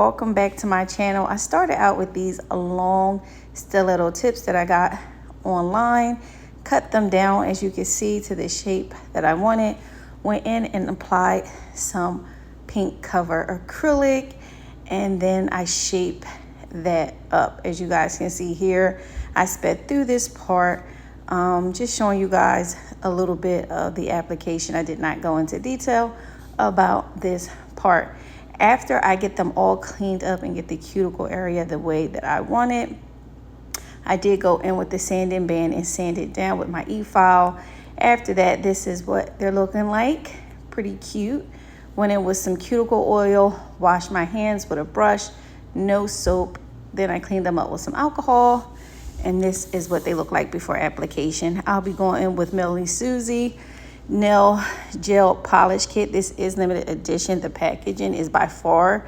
welcome back to my channel. I started out with these long stiletto tips that I got online, cut them down as you can see to the shape that I wanted, went in and applied some pink cover acrylic, and then I shape that up. As you guys can see here, I sped through this part, just showing you guys a little bit of the application. I did not go into detail about this part. After I get them all cleaned up and get the cuticle area the way that I want it, I did go in with the sanding band and sand it down with my e-file. After that, this is what they're looking like. Pretty cute. Went in with some cuticle oil, washed my hands with a brush, no soap. Then I cleaned them up with some alcohol, and this is what they look like before application. I'll be going in with Melodysusie nail gel polish kit. This is limited edition. The packaging is by far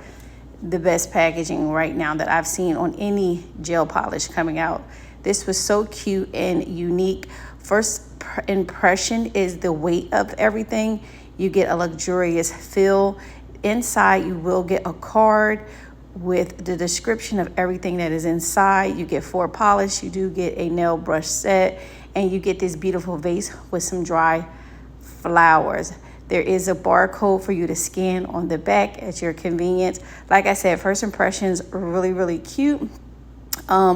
the best packaging right now that I've seen on any gel polish coming out. This was so cute and unique. First impression is the weight of everything. You get a luxurious feel. Inside you will get a card with the description of everything that is inside. You get 4 polish, you do get a nail brush set, and you get this beautiful vase with some dry flowers. There is a barcode for you to scan on the back at your convenience. Like I said, first impressions are really cute.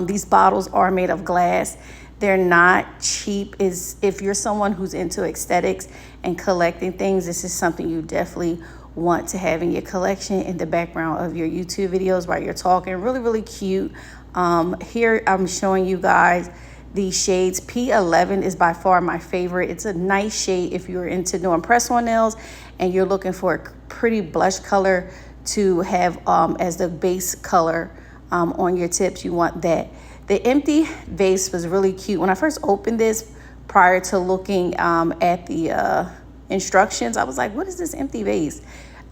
These bottles are made of glass. They're not cheap. If you're someone who's into aesthetics and collecting things, this is something you definitely want to have in your collection in the background of your YouTube videos while you're talking. Really cute. Here I'm showing you guys the shades. P11 is by far my favorite. It's a nice shade if you're into doing press-on nails and you're looking for a pretty blush color to have as the base color on your tips. You want that. The empty vase was really cute. When I first opened this, prior to looking at the instructions, I was like, what is this empty vase?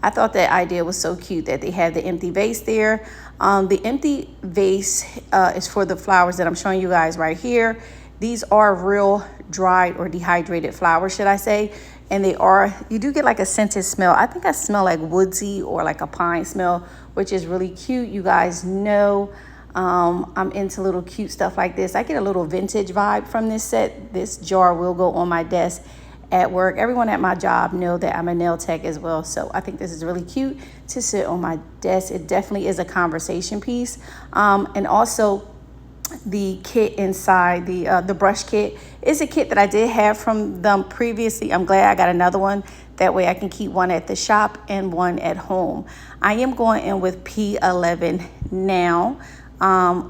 I thought that idea was so cute that they had the empty vase there. The empty vase is for the flowers that I'm showing you guys right here. These are real dried or dehydrated flowers, should I say. And you do get like a scented smell. I think I smell like woodsy or like a pine smell, which is really cute. You guys know I'm into little cute stuff like this. I get a little vintage vibe from this set. This jar will go on my desk at work. Everyone at my job know that I'm a nail tech as well, so I think this is really cute to sit on my desk. It definitely is a conversation piece. And also the kit inside, the brush kit, is a kit that I did have from them previously. I'm glad I got another one. That way I can keep one at the shop and one at home. I am going in with P11 now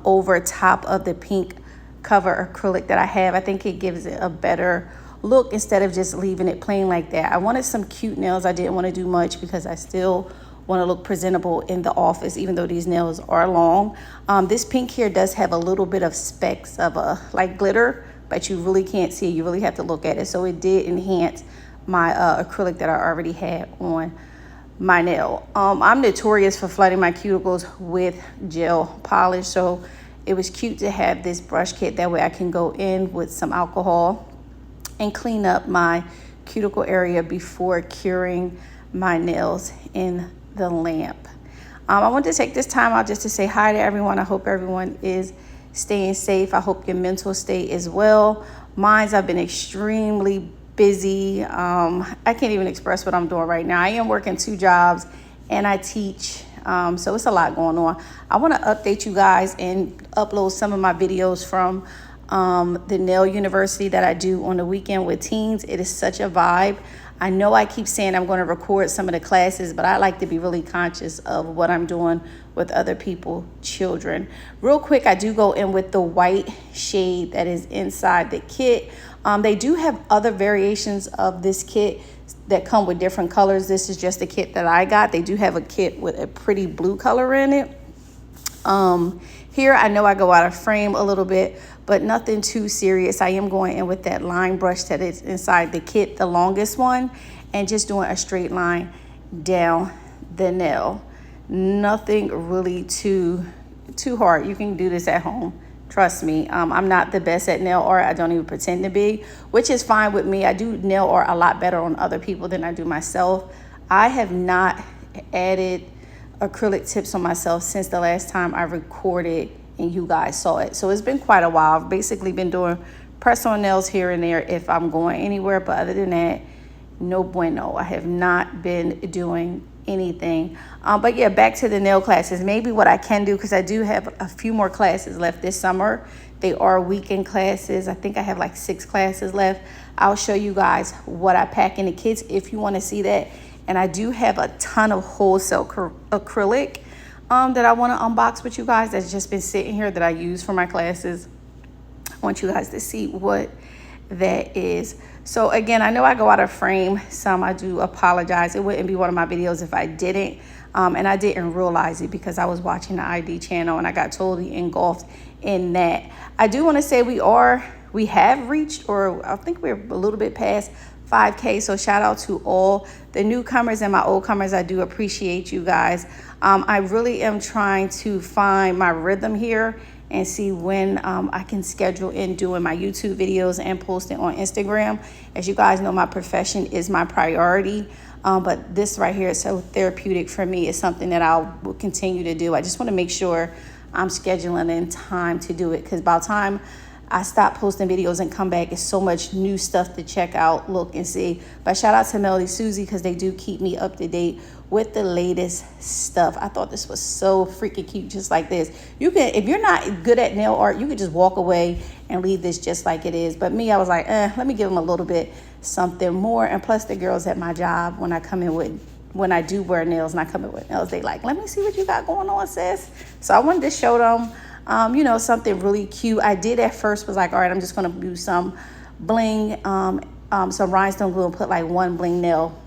over top of the pink cover acrylic that I have. I think it gives it a better look instead of just leaving it plain like that. I wanted some cute nails. I didn't want to do much because I still want to look presentable in the office, even though these nails are long. This pink here does have a little bit of specks of like glitter, but you really can't see it. You really have to look at it. So it did enhance my acrylic that I already had on my nail. I'm notorious for flooding my cuticles with gel polish, so it was cute to have this brush kit. That way I can go in with some alcohol and clean up my cuticle area before curing my nails in the lamp. I want to take this time out just to say hi to everyone. I hope everyone is staying safe. I hope your mental state is well. I've been extremely busy. I can't even express what I'm doing right now. I am working 2 jobs and I teach. So it's a lot going on. I want to update you guys and upload some of my videos from the nail university that I do on the weekend with teens. It is such a vibe. I know I keep saying I'm going to record some of the classes, but I like to be really conscious of what I'm doing with other people, children. Real quick, I do go in with the white shade that is inside the kit. They do have other variations of this kit that come with different colors. This is just the kit that I got. They do have a kit with a pretty blue color in it. Here, I know I go out of frame a little bit, but nothing too serious. I am going in with that line brush that is inside the kit, the longest one, and just doing a straight line down the nail. Nothing really too hard. You can do this at home. Trust me. I'm not the best at nail art. I don't even pretend to be, which is fine with me. I do nail art a lot better on other people than I do myself. I have not added acrylic tips on myself since the last time I recorded and you guys saw it. So it's been quite a while. I've basically been doing press-on nails here and there if I'm going anywhere, but other than that, no bueno. I have not been doing anything. But yeah, back to the nail classes. Maybe what I can do, because I do have a few more classes left this summer. They are weekend classes. I think I have like 6 classes left. I'll show you guys what I pack in the kits if you want to see that. And I do have a ton of wholesale acrylic that I want to unbox with you guys that's just been sitting here that I use for my classes. I want you guys to see what that is. So again, I know I go out of frame some. I do apologize. It wouldn't be one of my videos if I didn't. And I didn't realize it because I was watching the ID channel and I got totally engulfed in that. I do want to say we have reached, or I think we're a little bit past 5K. So shout out to all the newcomers and my old comers. I do appreciate you guys. I really am trying to find my rhythm here and see when I can schedule in doing my YouTube videos and posting on Instagram. As you guys know, my profession is my priority, but this right here is so therapeutic for me. It's something that I will continue to do. I just want to make sure I'm scheduling in time to do it, because by the time I stop posting videos and come back, it's so much new stuff to check out, look, and see. But shout out to Melodysusie, because they do keep me up to date with the latest stuff. I thought this was so freaking cute, just like this. You can, if you're not good at nail art, you could just walk away and leave this just like it is. But me, I was like, let me give them a little bit something more. And plus the girls at my job, when I do wear nails and I come in with nails, they like, let me see what you got going on, sis. So I wanted to show them, you know, something really cute. I did at first was like, all right, I'm just gonna do some bling, some rhinestone glue and put like one bling nail.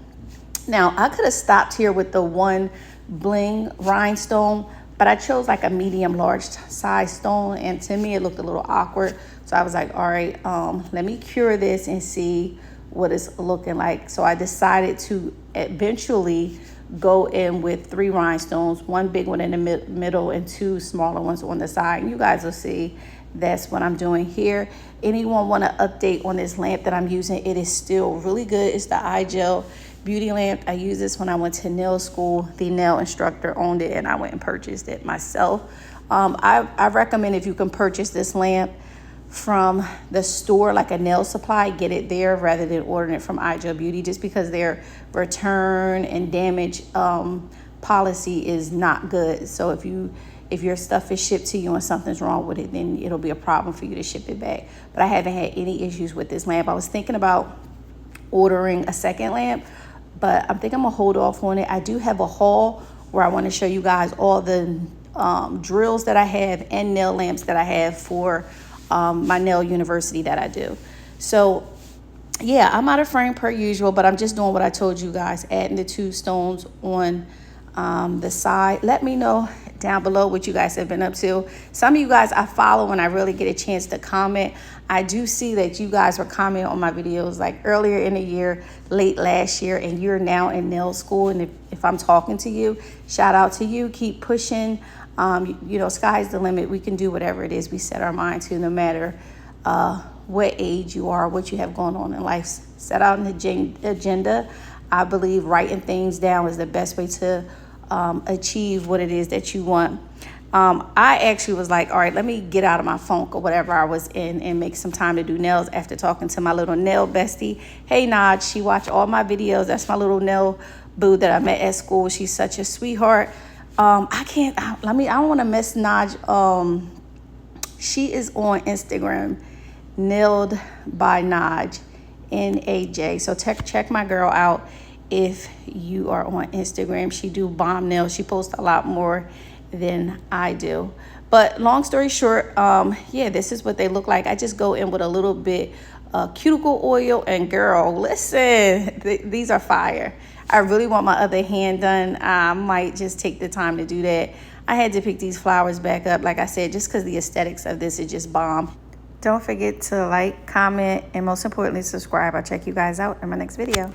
Now, I could have stopped here with the one bling rhinestone, but I chose like a medium large size stone, and to me it looked a little awkward. So I was like, all right, let me cure this and see what it's looking like. So I decided to eventually go in with 3 rhinestones, one big one in the middle and 2 smaller ones on the side. And you guys will see that's what I'm doing here. Anyone want to update on this lamp that I'm using? It is still really good. It's the iGel beauty lamp. I used this when I went to nail school. The nail instructor owned it and I went and purchased it myself. I recommend, if you can purchase this lamp from the store, like a nail supply, get it there rather than ordering it from iGel Beauty, just because their return and damage policy is not good. So if your stuff is shipped to you and something's wrong with it, then it'll be a problem for you to ship it back. But I haven't had any issues with this lamp. I was thinking about ordering a second lamp, but I think I'm gonna hold off on it. I do have a haul where I want to show you guys all the drills that I have and nail lamps that I have for my nail university that I do. So yeah, I'm out of frame per usual, but I'm just doing what I told you guys, adding the 2 stones on the side. Let me know down below what you guys have been up to. Some of you guys I follow when I really get a chance to comment. I do see that you guys were commenting on my videos like earlier in the year, late last year, and you're now in nail school. And if I'm talking to you, shout out to you. Keep pushing. You know, sky's the limit. We can do whatever it is we set our mind to, no matter what age you are, what you have going on in life. Set out an agenda. I believe writing things down is the best way to achieve what it is that you want. I actually was like, all right, let me get out of my funk or whatever I was in and make some time to do nails after talking to my little nail bestie. Hey, Naj, she watched all my videos. That's my little nail boo that I met at school. She's such a sweetheart. I don't want to miss Naj. She is on Instagram, Nailed by Naj, N-A-J. So check my girl out if you are on Instagram. She do bomb nails. She posts a lot more than I do. But long story short, yeah, this is what they look like. I just go in with a little bit cuticle oil, and girl, listen, these are fire. I really want my other hand done. I might just take the time to do that. I had to pick these flowers back up, like I said, just because the aesthetics of this is just bomb. Don't forget to like, comment, and most importantly, subscribe. I'll check you guys out in my next video.